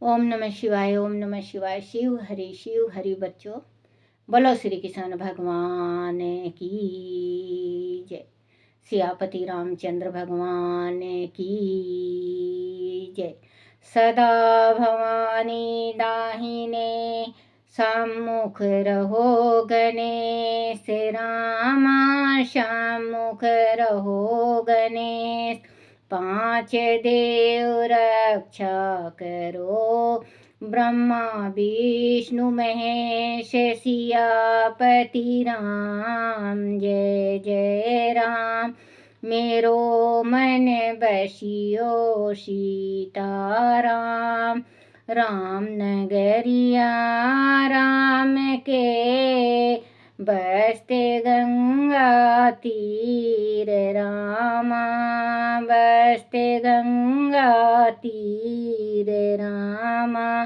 ओम नमः शिवाय, ओम नमः शिवाय। शिव हरि बच्चों। बोलो श्री कृष्ण भगवान की जय। सियापति रामचंद्र भगवान की जय। सदा भवानी दाहिने सम्मुख रहो गणेश, रामा सम्मुख रहो गणेश। पांच देव रक्षा करो, ब्रह्मा विष्णु महेश सियापति राम। जय जय राम। मेरो मन बसियो सीताराम, राम नगरिया राम के बसते गंगा तीर, रामा बसते गंगा तीर रामा।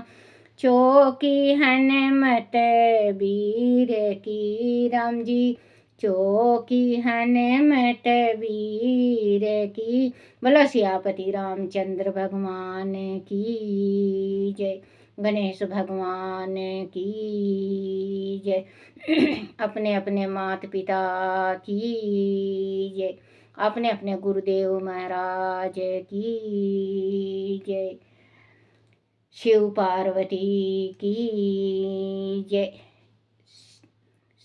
चौकी हनुमत वीर की राम जी, चौकी हनुमत वीर की। बोलो सियापति रामचंद्र भगवान की जय। गणेश भगवान की जय। अपने अपने माता पिता की जय। अपने अपने गुरुदेव महाराज की जय। शिव पार्वती की जय।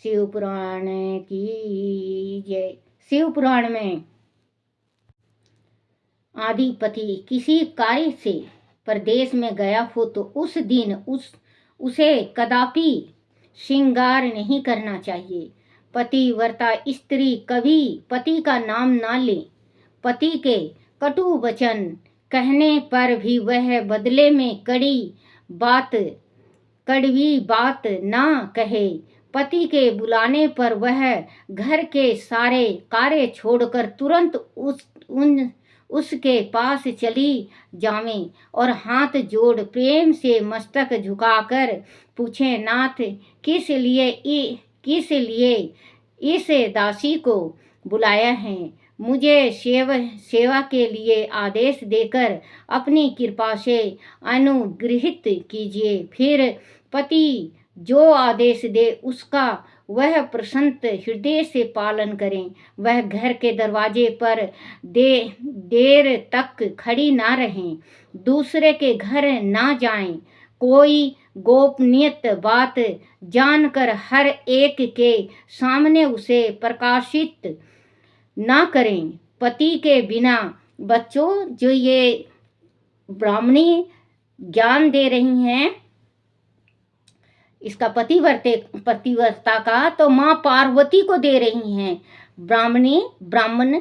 शिव पुराण की जय। शिव पुराण में आदिपति किसी कार्य से प्रदेश में गया हो तो उस दिन उसे कदापि श्रृंगार नहीं करना चाहिए। पतिव्रता स्त्री कभी पति का नाम ना ले। पति के कटु वचन कहने पर भी वह बदले में कड़वी बात ना कहे। पति के बुलाने पर वह घर के सारे कार्य छोड़कर तुरंत उसके पास चली जावे और हाथ जोड़ प्रेम से मस्तक झुकाकर पूछे, नाथ किस लिए इस दासी को बुलाया है? मुझे सेवा के लिए आदेश देकर अपनी कृपा से अनुग्रहित कीजिए। फिर पति जो आदेश दे उसका वह प्रसन्न हृदय से पालन करें। वह घर के दरवाजे पर देर तक खड़ी ना रहें, दूसरे के घर ना जाएं, कोई गोपनीय बात जानकर हर एक के सामने उसे प्रकाशित ना करें। पति के बिना बच्चों जो ये ब्राह्मणी ज्ञान दे रही हैं, इसका पतिव्रता का तो माँ पार्वती को दे रही हैं। ब्राह्मण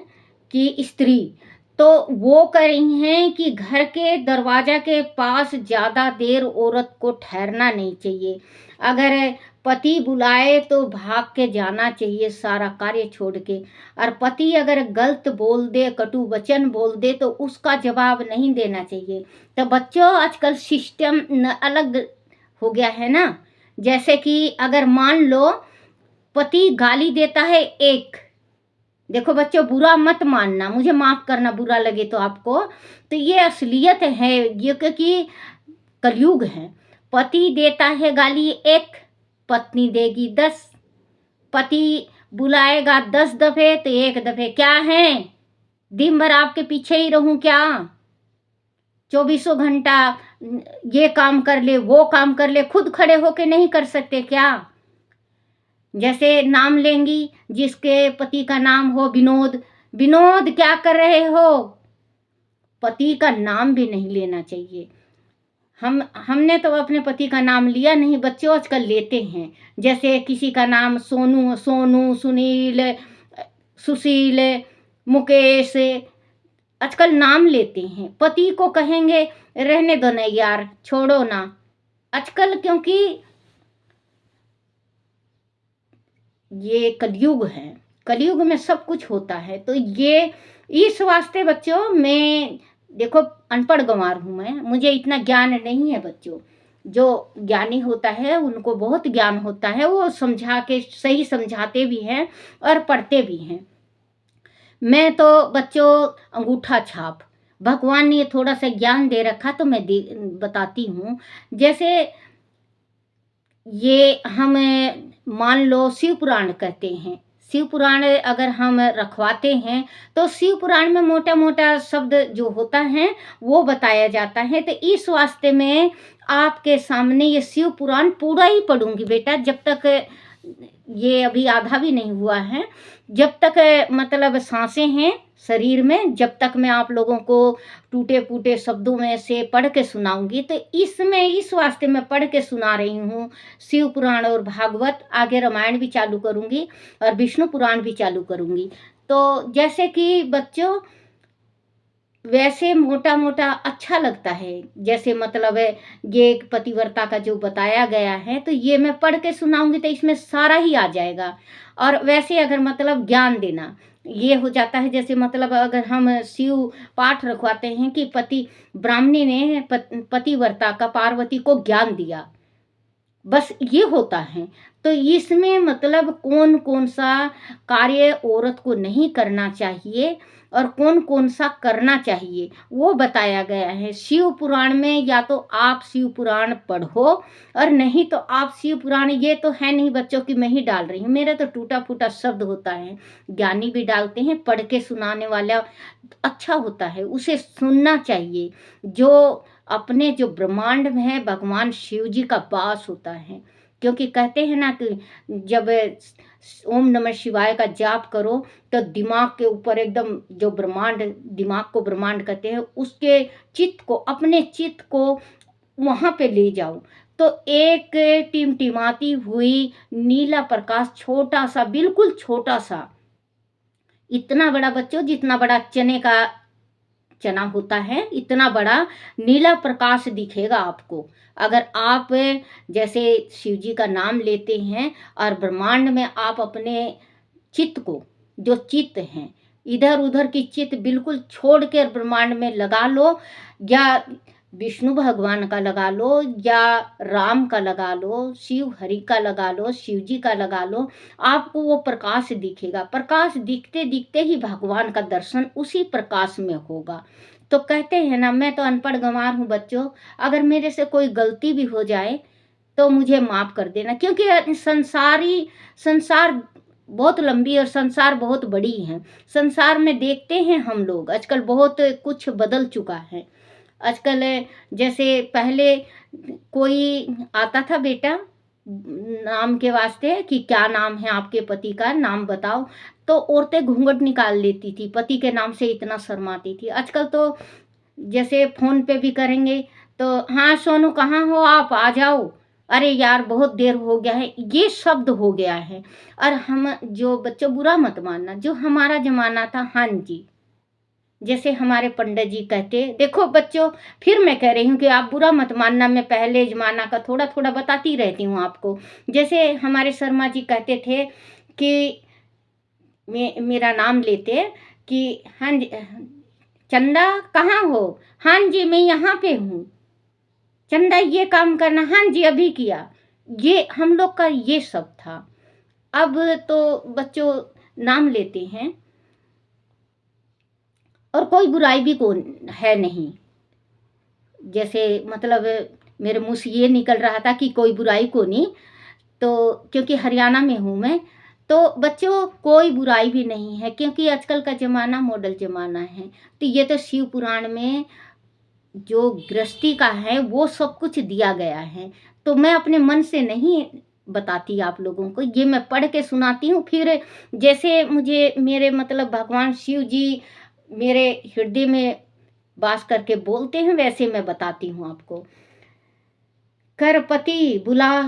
की स्त्री तो वो कर रही हैं कि घर के दरवाजा के पास ज़्यादा देर औरत को ठहरना नहीं चाहिए। अगर पति बुलाए तो भाग के जाना चाहिए सारा कार्य छोड़ के। और पति अगर गलत बोल दे, कटु वचन बोल दे तो उसका जवाब नहीं देना चाहिए। तो बच्चों आजकल सिस्टम अलग हो गया है ना। जैसे कि अगर मान लो पति गाली देता है एक, देखो बच्चों बुरा मत मानना, मुझे माफ करना बुरा लगे तो आपको, तो ये असलियत है, ये क्योंकि कलयुग है। पति देता है गाली एक, पत्नी देगी 10। पति बुलाएगा 10 दफे तो 1 दफे क्या है, दिन भर आपके पीछे ही रहूं क्या? 24 घंटा ये काम कर ले वो काम कर ले, खुद खड़े होके नहीं कर सकते क्या? जैसे नाम लेंगी, जिसके पति का नाम हो विनोद, विनोद क्या कर रहे हो? पति का नाम भी नहीं लेना चाहिए। हमने तो अपने पति का नाम लिया नहीं, बच्चों आजकल लेते हैं। जैसे किसी का नाम सोनू, सुनील, सुशील, मुकेश, आजकल नाम लेते हैं। पति को कहेंगे रहने दो ना यार, छोड़ो ना। आजकल क्योंकि ये कलयुग है, कलयुग में सब कुछ होता है। तो ये इस वास्ते बच्चों, मैं देखो अनपढ़ गंवार हूँ, मैं, मुझे इतना ज्ञान नहीं है बच्चों। जो ज्ञानी होता है उनको बहुत ज्ञान होता है, वो समझा के सही समझाते भी हैं और पढ़ते भी हैं। मैं तो बच्चों अंगूठा छाप भगवान ने ये थोड़ा सा ज्ञान दे रखा तो मैं बताती हूँ। जैसे ये हम मान लो शिव पुराण कहते हैं। शिव पुराण अगर हम रखवाते हैं तो शिव पुराण में मोटा-मोटा शब्द जो होता है वो बताया जाता है। तो इस वास्ते में आपके सामने ये शिव पुराण पूरा ही पढ़ूँगी बेटा, जब तक ये अभी आधा भी नहीं हुआ है। जब तक मतलब साँसें हैं शरीर में, जब तक मैं आप लोगों को टूटे-फूटे शब्दों में से पढ़ के सुनाऊँगी। तो इसमें इस वास्ते मैं पढ़ के सुना रही हूँ शिव पुराण और भागवत। आगे रामायण भी चालू करूँगी और विष्णु पुराण भी चालू करूँगी। तो जैसे कि बच्चों, वैसे मोटा-मोटा अच्छा लगता है, जैसे मतलब ये एक पतिव्रता का जो बताया गया है, तो ये मैं पढ़ के सुनाऊँगी तो इसमें सारा ही आ जाएगा। और वैसे अगर मतलब ज्ञान देना, ये हो जाता है जैसे मतलब अगर हम शिव पाठ रखवाते हैं कि ब्राह्मणी ने पतिव्रता का पार्वती को ज्ञान दिया, बस ये होता है। तो इसमें मतलब कौन-कौन सा कार्य औरत को नहीं करना चाहिए और कौन-कौन सा करना चाहिए, वो बताया गया है शिव पुराण में। या तो आप शिव पुराण पढ़ो और नहीं तो आप शिव पुराण, ये तो है नहीं बच्चों कि मैं ही डाल रही हूँ, मेरा तो टूटा-फूटा शब्द होता है। ज्ञानी भी डालते हैं, पढ़ के सुनाने वाला अच्छा होता है, उसे सुनना चाहिए। जो अपने जो ब्रह्मांड में है भगवान शिव जी का वास होता है। क्योंकि कहते हैं ना कि जब ओम नमः शिवाय का जाप करो तो दिमाग के ऊपर एकदम जो ब्रह्मांड, दिमाग को ब्रह्मांड कहते हैं, उसके चित्त को, अपने चित्त को वहाँ पे ले जाओ। तो एक टिमटिमाती हुई नीला प्रकाश, छोटा सा, बिल्कुल छोटा सा, इतना बड़ा बच्चों जितना बड़ा चने का चना होता है, इतना बड़ा नीला प्रकाश दिखेगा आपको। अगर आप जैसे शिव जी का नाम लेते हैं और ब्रह्मांड में आप अपने चित्त को, जो चित्त हैं, इधर उधर की चित्त बिल्कुल छोड़ के ब्रह्मांड में लगा लो, या विष्णु भगवान का लगा लो, या राम का लगा लो, शिव हरि का लगा लो, शिव जी का लगा लो, आपको वो प्रकाश दिखेगा। प्रकाश दिखते दिखते ही भगवान का दर्शन उसी प्रकाश में होगा। तो कहते हैं ना, मैं तो अनपढ़ गंवार हूँ बच्चों, अगर मेरे से कोई गलती भी हो जाए तो मुझे माफ़ कर देना। क्योंकि संसार बहुत लंबी और संसार बहुत बड़ी है। संसार में देखते हैं हम लोग आजकल बहुत कुछ बदल चुका है। आजकल जैसे पहले कोई आता था बेटा नाम के वास्ते कि क्या नाम है आपके पति का, नाम बताओ, तो औरतें घूंघट निकाल लेती थी, पति के नाम से इतना शर्माती थी। आजकल तो जैसे फ़ोन पे भी करेंगे तो हाँ सोनू कहाँ हो आप, आ जाओ, अरे यार बहुत देर हो गया है, ये शब्द हो गया है। और हम जो बच्चों, बुरा मत मानना, जो हमारा ज़माना था, हाँ जी, जैसे हमारे पंडित जी कहते, देखो बच्चों, फिर मैं कह रही हूँ कि आप बुरा मत मानना, मैं पहले ज़माना का थोड़ा-थोड़ा बताती रहती हूँ आपको। जैसे हमारे शर्मा जी कहते थे कि मेरा नाम लेते कि हाँ जी, चंदा कहाँ हो? हाँ जी, मैं यहाँ पे हूँ। चंदा ये काम करना, हाँ जी अभी किया। ये हम लोग का ये सब था। अब तो बच्चों नाम लेते हैं और कोई बुराई भी कौन है नहीं। जैसे मतलब मेरे मुँह से ये निकल रहा था कि कोई बुराई को नहीं, तो क्योंकि हरियाणा में हूँ मैं, तो बच्चों कोई बुराई भी नहीं है, क्योंकि आजकल का ज़माना मॉडल ज़माना है। तो ये तो शिव पुराण में जो गृहस्थी का है वो सब कुछ दिया गया है। तो मैं अपने मन से नहीं बताती आप लोगों को, ये मैं पढ़ के सुनाती हूँ। फिर जैसे मुझे मेरे मतलब भगवान शिव जी मेरे हृदय में वास करके बोलते हैं, वैसे मैं बताती हूँ आपको। करपति बुला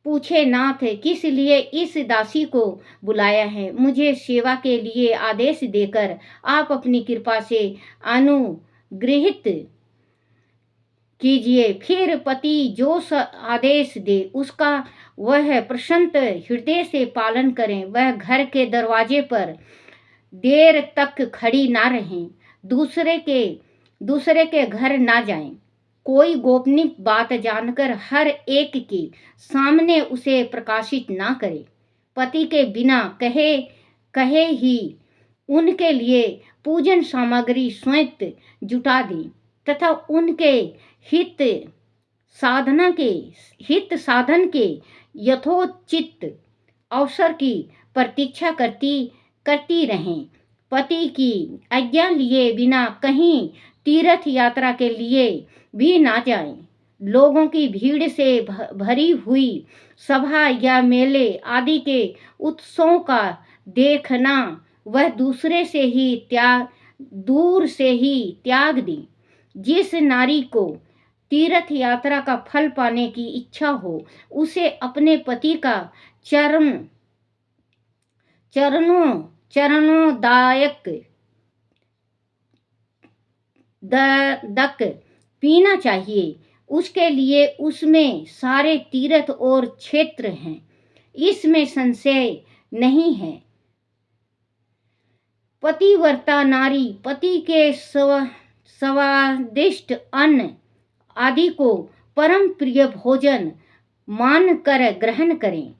पूछे नाथ, किस लिए इस दासी को बुलाया है? मुझे सेवा के लिए आदेश देकर आप अपनी कृपा से अनुग्रहित कीजिए। फिर पति जो आदेश दे उसका वह प्रसन्न हृदय से पालन करें। वह घर के दरवाजे पर देर तक खड़ी ना रहें, दूसरे के घर ना जाएं। कोई गोपनीय बात जानकर हर एक के सामने उसे प्रकाशित ना करे। पति के बिना कहे कहे ही उनके लिए पूजन सामग्री स्वयं जुटा दी तथा उनके हित हित साधन के यथोचित अवसर की प्रतीक्षा करती रहें। पति की आज्ञा लिए बिना कहीं तीर्थ यात्रा के लिए भी ना जाएं। लोगों की भीड़ से भरी हुई सभा या मेले आदि के उत्सवों का देखना वह दूर से ही त्याग दें। जिस नारी को तीर्थ यात्रा का फल पाने की इच्छा हो उसे अपने पति का चरणोदायक दक पीना चाहिए। उसके लिए उसमें सारे तीर्थ और क्षेत्र हैं, इसमें संशय नहीं है। पतिव्रता नारी पति के स्वादिष्ट अन्न आदि को परम प्रिय भोजन मानकर ग्रहण करें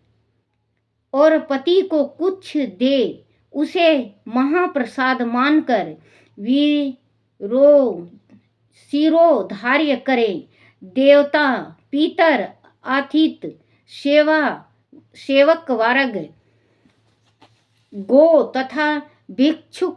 और पति को कुछ दे उसे महाप्रसाद मानकर शिरोधार्य करें। देवता, पितर, आतिथ्य, सेवक वर्ग, गो तथा भिक्षु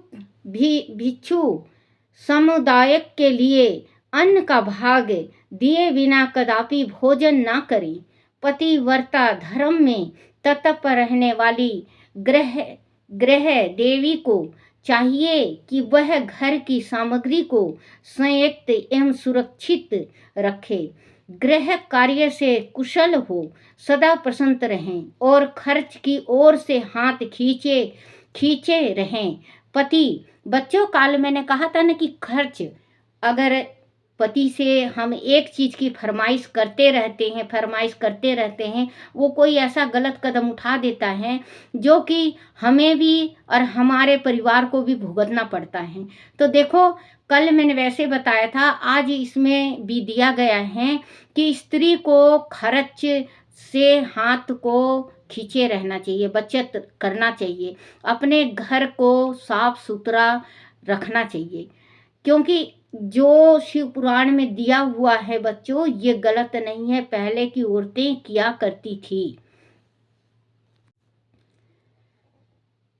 समुदाय के लिए अन्न का भाग दिए बिना कदापि भोजन न करें। पतिव्रता धर्म में तत्पर रहने वाली गृह देवी को चाहिए कि वह घर की सामग्री को संयत एवं सुरक्षित रखे, गृह कार्य से कुशल हो, सदा प्रसन्न रहें और खर्च की ओर से हाथ खींचे रहें। पति बच्चों, काल मैंने कहा था ना कि खर्च, अगर पति से हम एक चीज़ की फरमाइश करते रहते हैं, वो कोई ऐसा गलत कदम उठा देता है जो कि हमें भी और हमारे परिवार को भी भुगतना पड़ता है। तो देखो, कल मैंने वैसे बताया था, आज इसमें भी दिया गया है कि स्त्री को खर्च से हाथ को खींचे रहना चाहिए, बचत करना चाहिए, अपने घर को साफ सुथरा रखना चाहिए, क्योंकि जो शिव पुराण में दिया हुआ है बच्चों, ये गलत नहीं है, पहले की औरतें किया करती थी।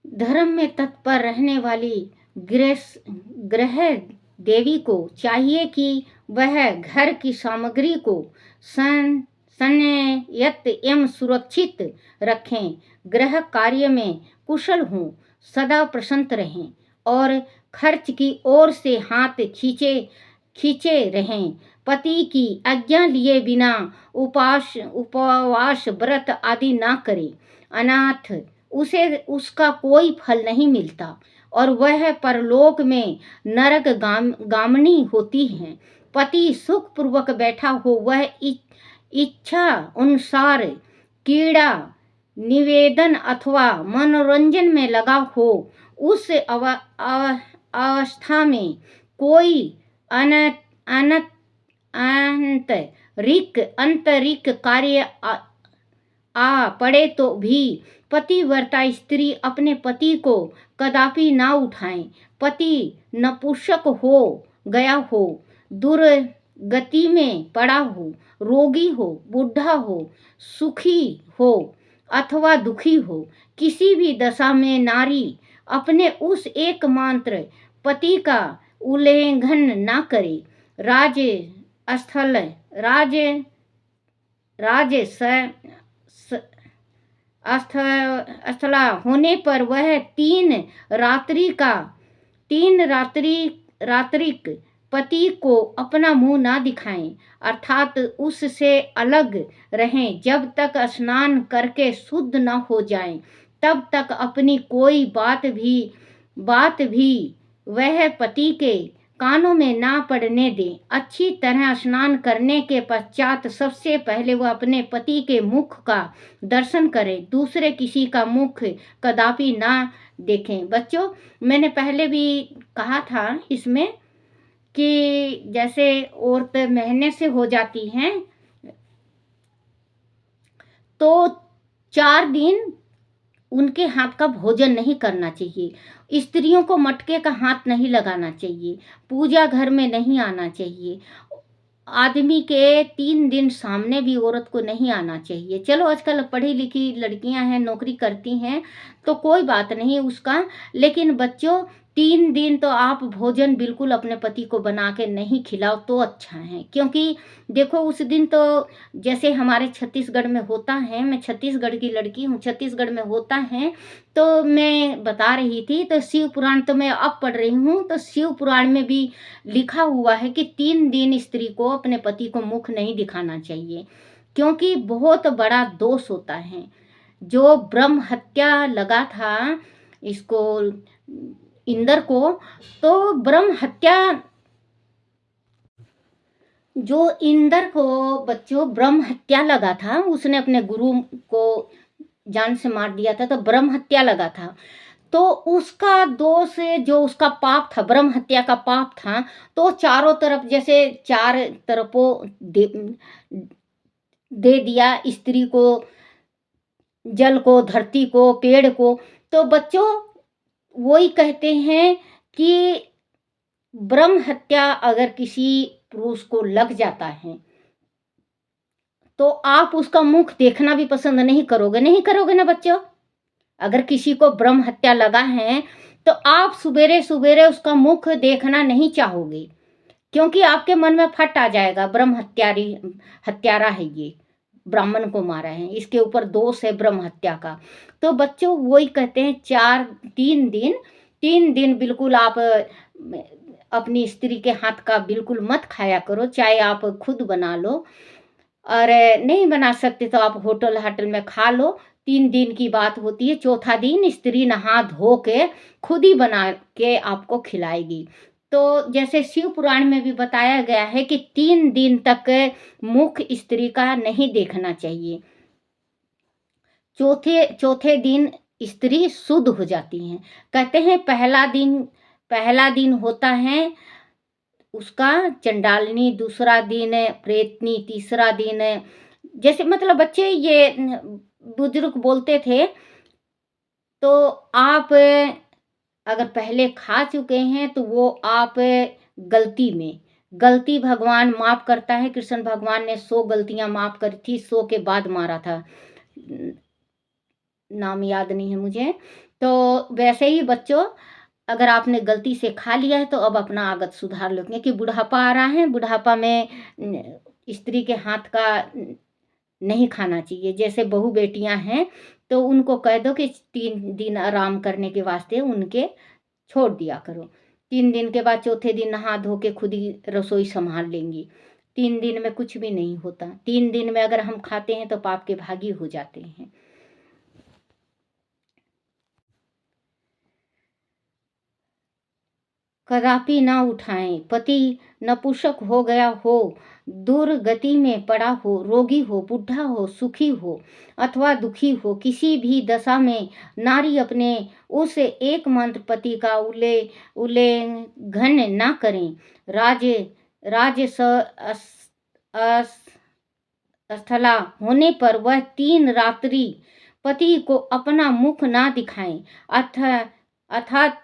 धर्म में तत्पर रहने वाली गृह देवी को चाहिए कि वह घर की सामग्री को संयत एवं सुरक्षित रखें, गृह कार्य में कुशल हों, सदा प्रसन्न रहें और खर्च की ओर से हाथ खींचे रहें। पति की आज्ञा लिए बिना उपवास व्रत आदि ना करें, अनाथ उसे उसका कोई फल नहीं मिलता और वह परलोक में नरक गामनी होती है। पति सुख पूर्वक बैठा हो, वह इच्छा अनुसार क्रीड़ा, निवेदन अथवा मनोरंजन में लगा हो, उस अवस्था में कोई आंतरिक कार्य आ पड़े तो भी पतिव्रता स्त्री अपने पति को कदापि ना उठाएं। पति नपुंसक हो गया हो, दुर्गति में पड़ा हो, रोगी हो, बूढ़ा हो, सुखी हो अथवा दुखी हो, किसी भी दशा में नारी अपने उस एकमात्र पति का उल्लंघन न करे। स्थला होने पर वह तीन रात्रिक पति को अपना मुंह ना दिखाएं, अर्थात उससे अलग रहें। जब तक स्नान करके शुद्ध न हो जाएं, तब तक अपनी कोई बात भी वह पति के कानों में ना पड़ने दें। अच्छी तरह स्नान करने के पश्चात सबसे पहले वह अपने पति के मुख का दर्शन करें, दूसरे किसी का मुख कदापि ना देखें। बच्चों, मैंने पहले भी कहा था इसमें कि जैसे औरतें महीने से हो जाती हैं तो 4 दिन उनके हाथ का भोजन नहीं करना चाहिए। स्त्रियों को मटके का हाथ नहीं लगाना चाहिए, पूजा घर में नहीं आना चाहिए। आदमी के 3 दिन सामने भी औरत को नहीं आना चाहिए। चलो आजकल पढ़ी लिखी लड़कियां हैं, नौकरी करती हैं, तो कोई बात नहीं उसका, लेकिन बच्चों 3 दिन तो आप भोजन बिल्कुल अपने पति को बना के नहीं खिलाओ तो अच्छा है। क्योंकि देखो उस दिन तो जैसे हमारे छत्तीसगढ़ में होता है, मैं छत्तीसगढ़ की लड़की हूँ, छत्तीसगढ़ में होता है, तो मैं बता रही थी, तो शिव पुराण तो मैं अब पढ़ रही हूँ, तो शिव पुराण में भी लिखा हुआ है कि 3 दिन स्त्री को अपने पति को मुख नहीं दिखाना चाहिए, क्योंकि बहुत बड़ा दोष होता है। जो ब्रह्म हत्या लगा था इसको इंद्र को, तो ब्रह्म हत्या जो इंद्र को बच्चों ब्रह्म हत्या लगा था, उसने अपने गुरु को जान से मार दिया था, तो ब्रह्म हत्या लगा था। तो उसका दोष, जो उसका पाप था, ब्रह्म हत्या का पाप था, तो चारों तरफ जैसे 4 तरफों दे दिया, स्त्री को, जल को, धरती को, पेड़ को। तो बच्चों वही कहते हैं कि ब्रह्म हत्या अगर किसी पुरुष को लग जाता है, तो आप उसका मुख देखना भी पसंद नहीं करोगे, नहीं करोगे ना बच्चों? अगर किसी को ब्रह्म हत्या लगा है, तो आप सुबेरे सुबेरे उसका मुख देखना नहीं चाहोगे, क्योंकि आपके मन में फट आ जाएगा, ब्रह्म हत्यारा है ये, ब्राह्मण को मारा है, इसके ऊपर दोष है ब्रह्म हत्या का। तो बच्चों वही कहते हैं 3 दिन बिल्कुल आप अपनी स्त्री के हाथ का बिल्कुल मत खाया करो, चाहे आप खुद बना लो, और नहीं बना सकते तो आप होटल में खा लो। 3 दिन की बात होती है, चौथा दिन स्त्री नहा धो के खुद ही बना के आपको खिलाएगी। तो जैसे शिव पुराण में भी बताया गया है कि 3 दिन तक मुख स्त्री का नहीं देखना चाहिए। चौथे दिन स्त्री शुद्ध हो जाती हैं। कहते हैं पहला दिन होता है उसका चंडालनी, दूसरा दिन प्रेतनी, तीसरा दिन, जैसे मतलब बच्चे ये बुजुर्ग बोलते थे। तो आप अगर पहले खा चुके हैं तो वो आप गलती भगवान माफ करता है। कृष्ण भगवान ने 100 गलतियां माफ करी थी, 100 के बाद मारा था, नाम याद नहीं है मुझे। तो वैसे ही बच्चों, अगर आपने गलती से खा लिया है तो अब अपना आदत सुधार लो, क्योंकि बुढ़ापा आ रहा है। बुढ़ापा में स्त्री के हाथ का नहीं खाना चाहिए। जैसे बहू बेटियां हैं तो उनको कह दो कि 3 दिन आराम करने के वास्ते उनके छोड़ दिया करो। 3 दिन के बाद चौथे दिन नहा धो के खुद ही रसोई संभाल लेंगी। 3 दिन में कुछ भी नहीं होता। 3 दिन में अगर हम खाते हैं तो पाप के भागी हो जाते हैं। कदापि ना उठाएं। पति नपुंसक हो गया हो, दुर्गति में पड़ा हो, रोगी हो, बुढ़ा हो, सुखी हो अथवा दुखी हो, किसी भी दशा में नारी अपने उस एकमात्र पति का उल्लंघन ना करें। राज स्थला होने पर वह 3 रात्रि पति को अपना मुख ना दिखाएं, अर्थात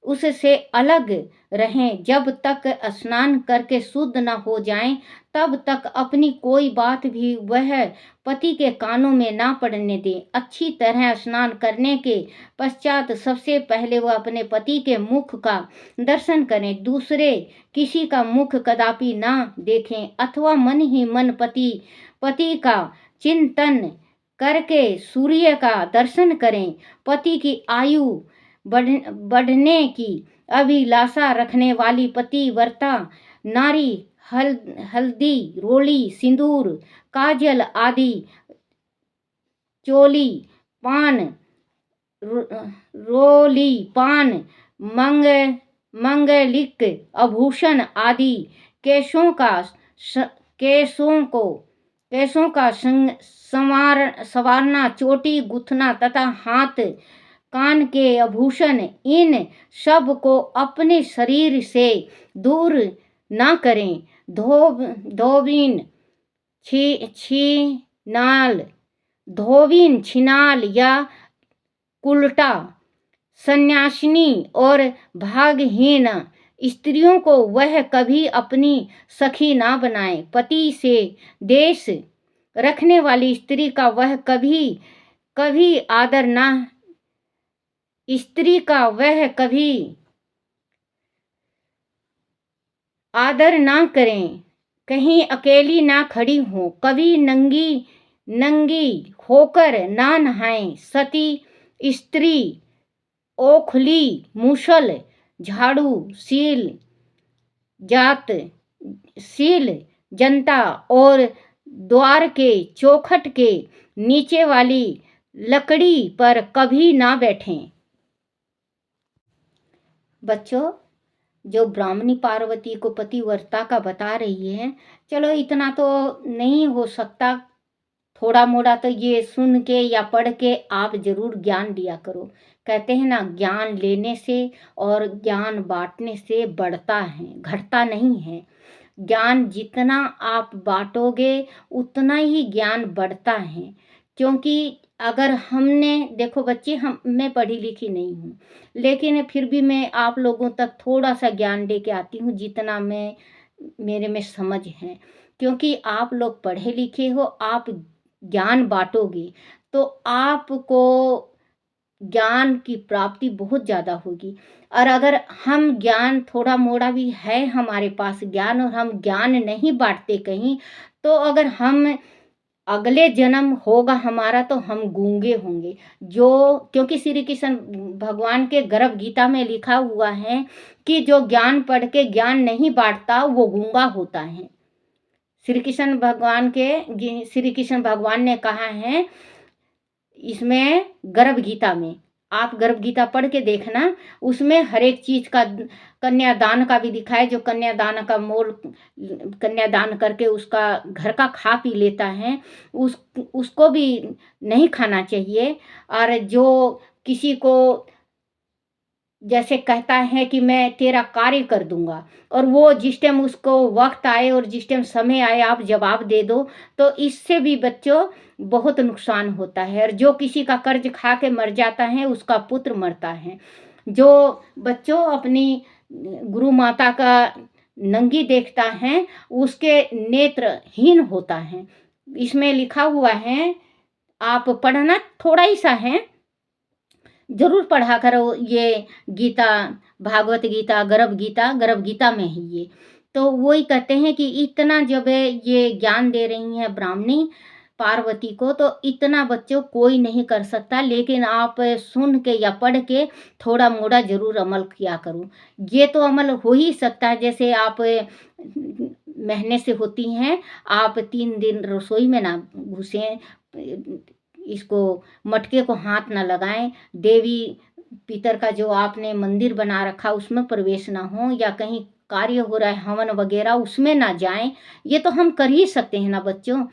उससे अलग रहें। जब तक स्नान करके शुद्ध न हो जाएं, तब तक अपनी कोई बात भी वह पति के कानों में ना पड़ने दें। अच्छी तरह स्नान करने के पश्चात सबसे पहले वह अपने पति के मुख का दर्शन करें, दूसरे किसी का मुख कदापि ना देखें, अथवा मन ही मन पति का चिंतन करके सूर्य का दर्शन करें। पति की आयु बढ़ने की अभिलाषा रखने वाली पतिव्रता नारी हल्दी, रोली, सिंदूर, काजल आदि, चोली, पान, रोली, पान, मंगलिक आभूषण आदि, केशों का संवारना, चोटी गुथना तथा हाथ कान के आभूषण, इन सब को अपने शरीर से दूर ना करें। धोबिन, छिनाल या कुलटा, सन्यासिनी और भागहीन स्त्रियों को वह कभी अपनी सखी ना बनाए। पति से देश रखने वाली स्त्री का वह कभी कभी आदर ना स्त्री का वह कभी आदर ना करें, कहीं अकेली ना खड़ी हो, कभी नंगी नंगी होकर ना नहाएं। सती स्त्री ओखली, मूसल, झाड़ू, जात सील जनता और द्वार के चौखट के नीचे वाली लकड़ी पर कभी ना बैठें। बच्चों, जो ब्राह्मणी पार्वती को पतिव्रता का बता रही है, चलो इतना तो नहीं हो सकता, थोड़ा मोड़ा तो ये सुन के या पढ़ के आप जरूर ज्ञान दिया करो। कहते हैं ना, ज्ञान लेने से और ज्ञान बांटने से बढ़ता है, घटता नहीं है। ज्ञान जितना आप बांटोगे उतना ही ज्ञान बढ़ता है। क्योंकि अगर हमने, देखो बच्चे, मैं पढ़ी लिखी नहीं हूँ, लेकिन फिर भी मैं आप लोगों तक थोड़ा सा ज्ञान दे के आती हूँ जितना मेरे में समझ है। क्योंकि आप लोग पढ़े लिखे हो, आप ज्ञान बांटोगे तो आपको ज्ञान की प्राप्ति बहुत ज़्यादा होगी। और अगर हम ज्ञान थोड़ा मोड़ा भी है हमारे पास ज्ञान और हम ज्ञान नहीं बांटते कहीं, तो अगर हम अगले जन्म होगा हमारा तो हम गूंगे होंगे। जो, क्योंकि श्री कृष्ण भगवान के गर्भ गीता में लिखा हुआ है कि जो ज्ञान पढ़ के ज्ञान नहीं बांटता वो गूंगा होता है। श्री कृष्ण भगवान ने कहा है इसमें गर्भ गीता में, आप गर्भ गीता पढ़ के देखना, उसमें हर एक चीज का, कन्यादान का भी दिखाए। जो कन्यादान करके उसका घर का खा पी लेता है, उसको भी नहीं खाना चाहिए। और जो किसी को जैसे कहता है कि मैं तेरा कार्य कर दूंगा, और वो जिस टाइम उसको वक्त आए और जिस टाइम समय आए आप जवाब दे दो, तो इससे भी बच्चों बहुत नुकसान होता है। और जो किसी का कर्ज खा के मर जाता है उसका पुत्र मरता है। जो बच्चों अपनी गुरु माता का नंगी देखता है उसके नेत्रहीन होता है। इसमें लिखा हुआ है, आप पढ़ना, थोड़ा ही सा है, जरूर पढ़ा करो ये गीता, भागवत गीता, गर्भ गीता में है ये। तो वही कहते हैं कि इतना जब ये ज्ञान दे रही हैं ब्राह्मणी पार्वती को, तो इतना बच्चों कोई नहीं कर सकता। लेकिन आप सुन के या पढ़ के थोड़ा मोड़ा जरूर अमल किया करो। ये तो अमल हो ही सकता है, जैसे आप महीने से होती हैं, आप 3 दिन रसोई में ना घुसें, इसको मटके को हाथ ना लगाएं, देवी पितर का जो आपने मंदिर बना रखा उसमें प्रवेश ना हो, या कहीं कार्य हो रहा है हवन वगैरह उसमें ना जाएं। ये तो हम कर ही सकते हैं ना बच्चों।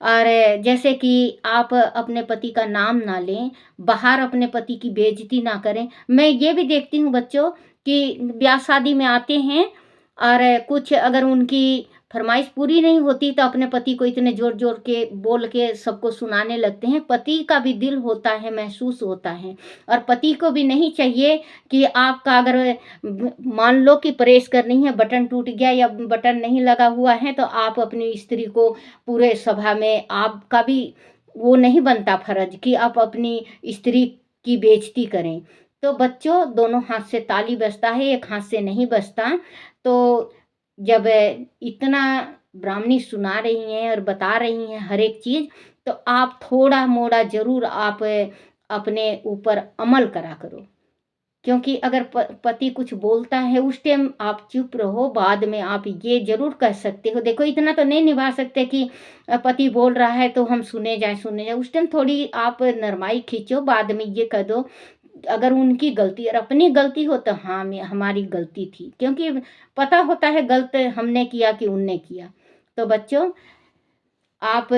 और जैसे कि आप अपने पति का नाम ना लें, बाहर अपने पति की बेइज्जती ना करें। मैं ये भी देखती हूँ बच्चों कि ब्याह शादी में आते हैं और कुछ अगर उनकी फरमाइश पूरी नहीं होती तो अपने पति को इतने जोर जोर के बोल के सबको सुनाने लगते हैं। पति का भी दिल होता है, महसूस होता है, और पति को भी नहीं चाहिए कि आपका अगर मान लो कि प्रेस करनी है, बटन टूट गया या बटन नहीं लगा हुआ है, तो आप अपनी स्त्री को पूरे सभा में, आपका भी वो नहीं बनता फर्ज कि आप अपनी स्त्री की बेइज्जती करें। तो बच्चों, दोनों हाथ से ताली बजता है, एक हाथ से नहीं बजता। तो जब इतना ब्राह्मणी सुना रही हैं और बता रही हैं हर एक चीज, तो आप थोड़ा मोड़ा जरूर आप अपने ऊपर अमल करा करो। क्योंकि अगर पति कुछ बोलता है उस टाइम आप चुप रहो, बाद में आप ये जरूर कह सकते हो। देखो, इतना तो नहीं निभा सकते कि पति बोल रहा है तो हम सुने जाए। उस टाइम थोड़ी आप नरमाई खींचो, बाद में ये कह दो अगर उनकी गलती और अपनी गलती हो तो हाँ, हमारी गलती थी, क्योंकि पता होता है गलत हमने किया कि उनने किया। तो बच्चों, आप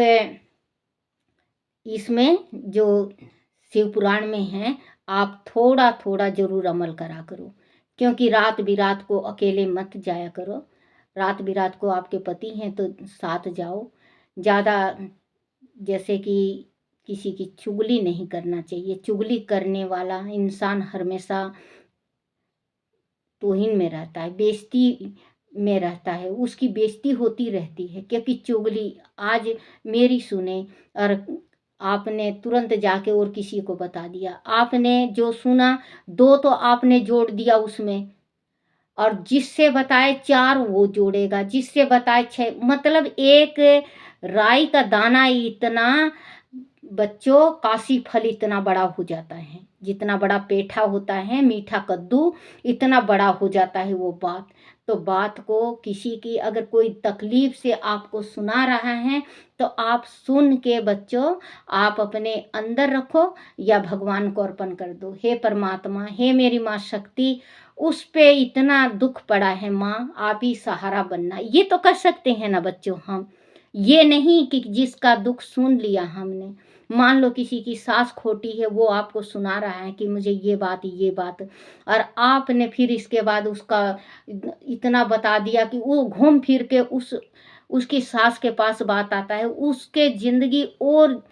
इसमें जो शिव पुराण में है, आप थोड़ा थोड़ा जरूर अमल करा करो। क्योंकि रात बिरात को अकेले मत जाया करो। रात बिरात को आपके पति हैं तो साथ जाओ। ज़्यादा जैसे कि किसी की चुगली नहीं करना चाहिए। चुगली करने वाला इंसान हमेशा तौहीन में रहता है, बेइज्जती में रहता है, उसकी बेइज्जती होती रहती है। क्योंकि चुगली आज मेरी सुने और आपने तुरंत जाके और किसी को बता दिया। आपने जो सुना 2 तो आपने जोड़ दिया उसमें, और जिससे बताए 4 वो जोड़ेगा, जिससे बताए 6, मतलब एक राई का दाना इतना, बच्चों काशी फल इतना बड़ा हो जाता है, जितना बड़ा पेठा होता है मीठा कद्दू, इतना बड़ा हो जाता है वो बात। तो बात को किसी की अगर कोई तकलीफ से आपको सुना रहा है तो आप सुन के बच्चों आप अपने अंदर रखो या भगवान को अर्पण कर दो। हे परमात्मा, हे मेरी माँ शक्ति, उस पे इतना दुख पड़ा है माँ, आप ही सहारा बनना। ये तो कर सकते हैं ना बच्चों हम। ये नहीं कि जिसका दुख सुन लिया हमने, मान लो किसी की सास खोटी है, वो आपको सुना रहा है कि मुझे ये बात, और आपने फिर इसके बाद उसका इतना बता दिया कि वो घूम फिर के उसकी सास के पास बात आता है, उसके ज़िंदगी और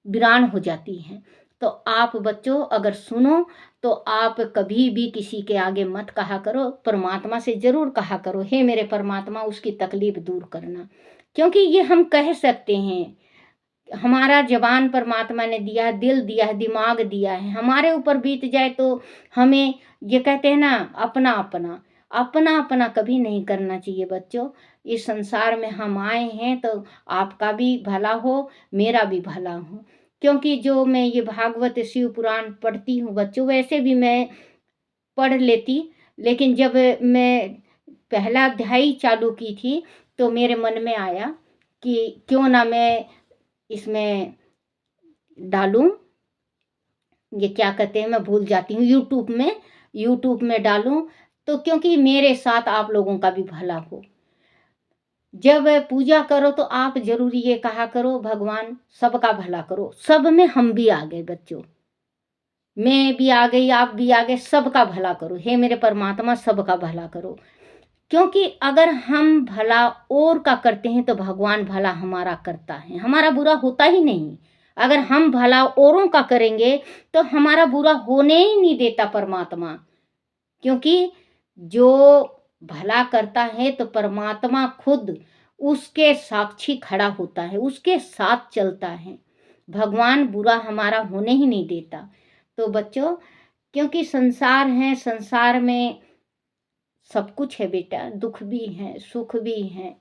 वीरान हो जाती है। तो आप बच्चों अगर सुनो तो आप कभी भी किसी के आगे मत कहा करो, परमात्मा से ज़रूर कहा करो, हे मेरे परमात्मा उसकी तकलीफ़ दूर करना। क्योंकि ये हम कह सकते हैं, हमारा ज़बान परमात्मा ने दिया है, दिल दिया है, दिमाग दिया है, हमारे ऊपर बीत जाए तो हमें, ये कहते हैं ना, अपना-अपना, अपना-अपना कभी नहीं करना चाहिए बच्चों। इस संसार में हम आए हैं तो आपका भी भला हो, मेरा भी भला हो। क्योंकि जो मैं ये भागवत शिव पुराण पढ़ती हूँ बच्चों, वैसे भी मैं पढ़ लेती, लेकिन जब मैं पहला अध्याय चालू की थी तो मेरे मन में आया कि क्यों ना मैं इसमें डालूँ, ये क्या कहते हैं, मैं भूल जाती हूँ, यूट्यूब में डालूँ, तो क्योंकि मेरे साथ आप लोगों का भी भला हो। जब पूजा करो तो आप ज़रूर ये कहा करो, भगवान सबका भला करो। सब में हम भी आ गए बच्चों, मैं भी आ गई, आप भी आ गए, सबका भला करो। हे मेरे परमात्मा सबका भला करो। क्योंकि अगर हम भला और का करते हैं तो भगवान भला हमारा करता है, हमारा बुरा होता ही नहीं। अगर हम भला औरों का करेंगे तो हमारा बुरा होने ही नहीं देता परमात्मा। क्योंकि जो भला करता है तो परमात्मा खुद उसके साक्षी खड़ा होता है, उसके साथ चलता है। भगवान बुरा हमारा होने ही नहीं देता। तो बच्चों, क्योंकि संसार है, संसार में सब कुछ है बेटा, दुख भी है, सुख भी है।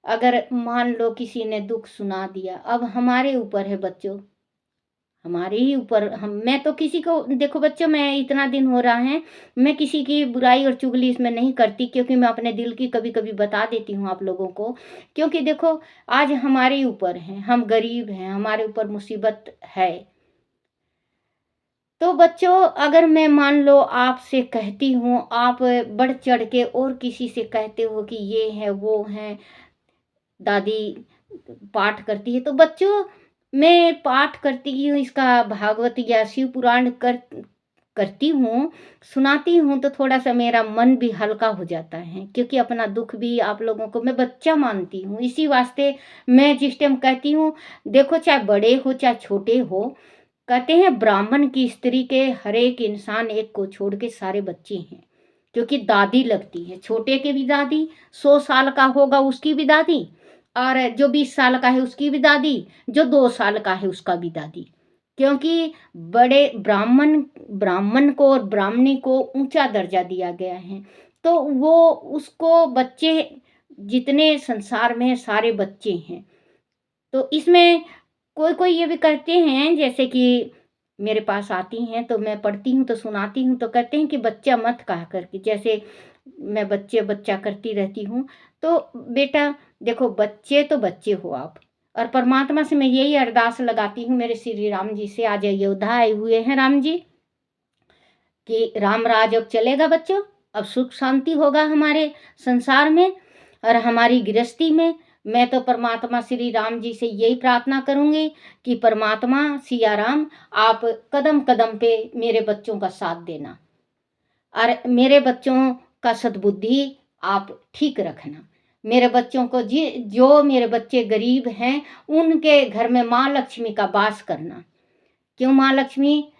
अगर मान लो किसी ने दुख सुना दिया, अब हमारे ऊपर है बच्चों, हमारे ही ऊपर, हम, मैं तो किसी को, देखो बच्चों, मैं इतना दिन हो रहा है, मैं किसी की बुराई और चुगली इसमें नहीं करती, क्योंकि मैं अपने दिल की कभी-कभी बता देती हूँ आप लोगों को। क्योंकि देखो आज हमारे ऊपर है, हम गरीब हैं, हमारे ऊपर मुसीबत है। तो बच्चों अगर मैं मान लो आपसे कहती हूँ, आप बढ़ चढ़ के और किसी से कहते हो कि ये है, वो है, दादी पाठ करती है, तो बच्चों मैं पाठ करती हूँ, इसका भागवत या शिव पुराण करती हूँ, सुनाती हूँ, तो थोड़ा सा मेरा मन भी हल्का हो जाता है, क्योंकि अपना दुख भी आप लोगों को मैं बच्चा मानती हूँ। इसी वास्ते मैं जिस टाइम कहती हूँ, देखो चाहे बड़े हो चाहे छोटे हो, कहते हैं ब्राह्मण की स्त्री के हर एक इंसान एक को छोड़ के सारे बच्चे हैं। क्योंकि दादी लगती है, छोटे के भी दादी, 100 साल का होगा उसकी भी दादी, और जो 20 साल का है उसकी भी दादी, जो 2 साल का है उसका भी दादी। क्योंकि बड़े ब्राह्मण ब्राह्मण को और ब्राह्मणी को ऊंचा दर्जा दिया गया है। तो वो उसको बच्चे जितने संसार में हैं, सारे बच्चे हैं। तो इसमें कोई कोई ये भी कहते हैं, जैसे कि मेरे पास आती हैं तो मैं पढ़ती हूँ तो सुनाती हूँ, तो कहते हैं कि बच्चा मत कहा करके, जैसे मैं बच्चे बच्चा करती रहती हूँ। तो बेटा देखो, बच्चे तो बच्चे हो आप, और परमात्मा से मैं यही अरदास लगाती हूँ, मेरे श्री राम जी से, आज अयोध्या आए हुए हैं राम जी, कि राम राज अब चलेगा बच्चों, अब सुख शांति होगा हमारे संसार में और हमारी गृहस्थी में। मैं तो परमात्मा श्री राम जी से यही प्रार्थना करूंगी कि परमात्मा सिया राम, आप कदम कदम पे मेरे बच्चों का साथ देना और मेरे बच्चों का सद्बुद्धि आप ठीक रखना। मेरे बच्चों को जो मेरे बच्चे गरीब हैं, उनके घर में माँ लक्ष्मी का वास करना। क्यों माँ लक्ष्मी?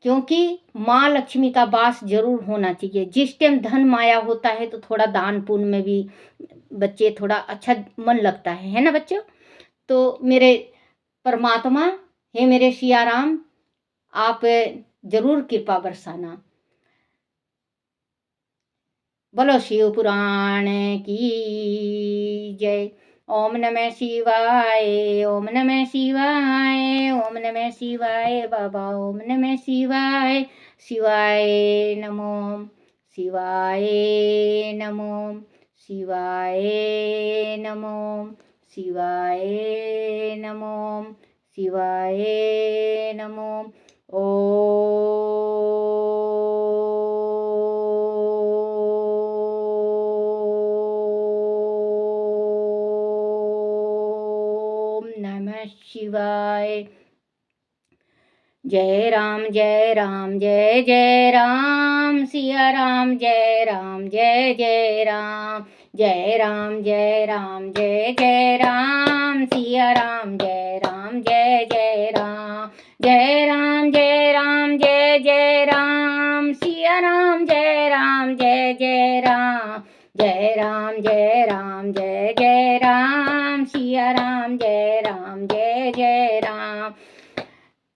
क्योंकि माँ लक्ष्मी का वास ज़रूर होना चाहिए। जिस टाइम धन माया होता है तो थोड़ा दान पुण्य में भी बच्चे थोड़ा अच्छा मन लगता है ना बच्चों? तो मेरे परमात्मा, हे मेरे सिया राम, आप ज़रूर कृपा बरसाना। बोलो शिव पुराण की जय। ओम नमः शिवाय, ओम नमः शिवाय, ओम नमः शिवाय बाबा, ओम नमः शिवाय। शिवाय नमो, शिवाय नमो, शिवाय नमो, शिवाय नमो, शिवाय नमो। ओम नमः शिवाय। जय राम जय राम जय जय राम, सिया राम जय राम जय जय राम। जय राम जय राम जय जय राम, सिया राम जय राम जय जय राम। जय राम जय राम जय जय राम, सिया राम जय राम जय जय राम। जय राम जय राम जय जय राम, सिया राम जय राम जय जय राम।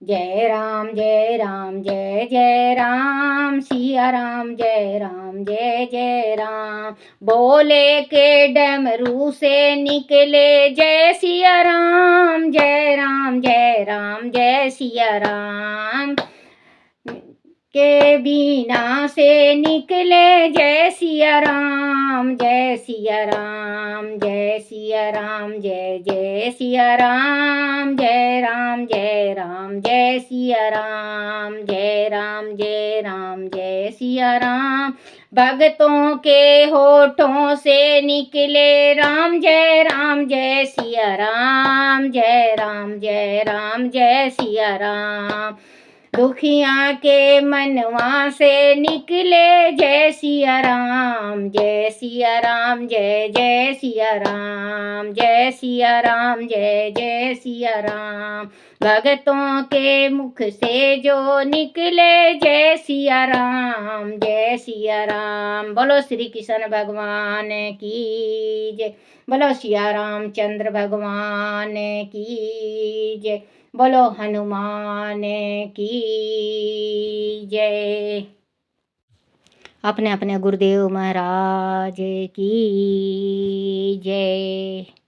जय राम जय राम जय जय राम, सिया राम जय राम जय जय राम। बोले के डमरू से निकले जय सिया राम, जय राम जय राम जय सिया राम। के बीना से निकले जय सिया राम, जय सिया राम, जय सिया राम जय जय सिया राम। जय राम जय राम जय सिया राम, जय राम जय राम जय सिया राम। भक्तों के होठों से निकले राम जय सिया राम, जय राम जय सिया राम। दुखिया के मनवा से निकले जय सिया राम, जय सिया राम जय जय सिया राम। जय सिया राम जय जय सिया राम। भक्तों के मुख से जो निकले जय सिया राम, जय सिया राम। बोलो श्री कृष्ण भगवान की जय, बोलो सिया रामचंद्र भगवान की जय, बोलो हनुमान की जय। अपने अपने गुरुदेव महाराज की जय।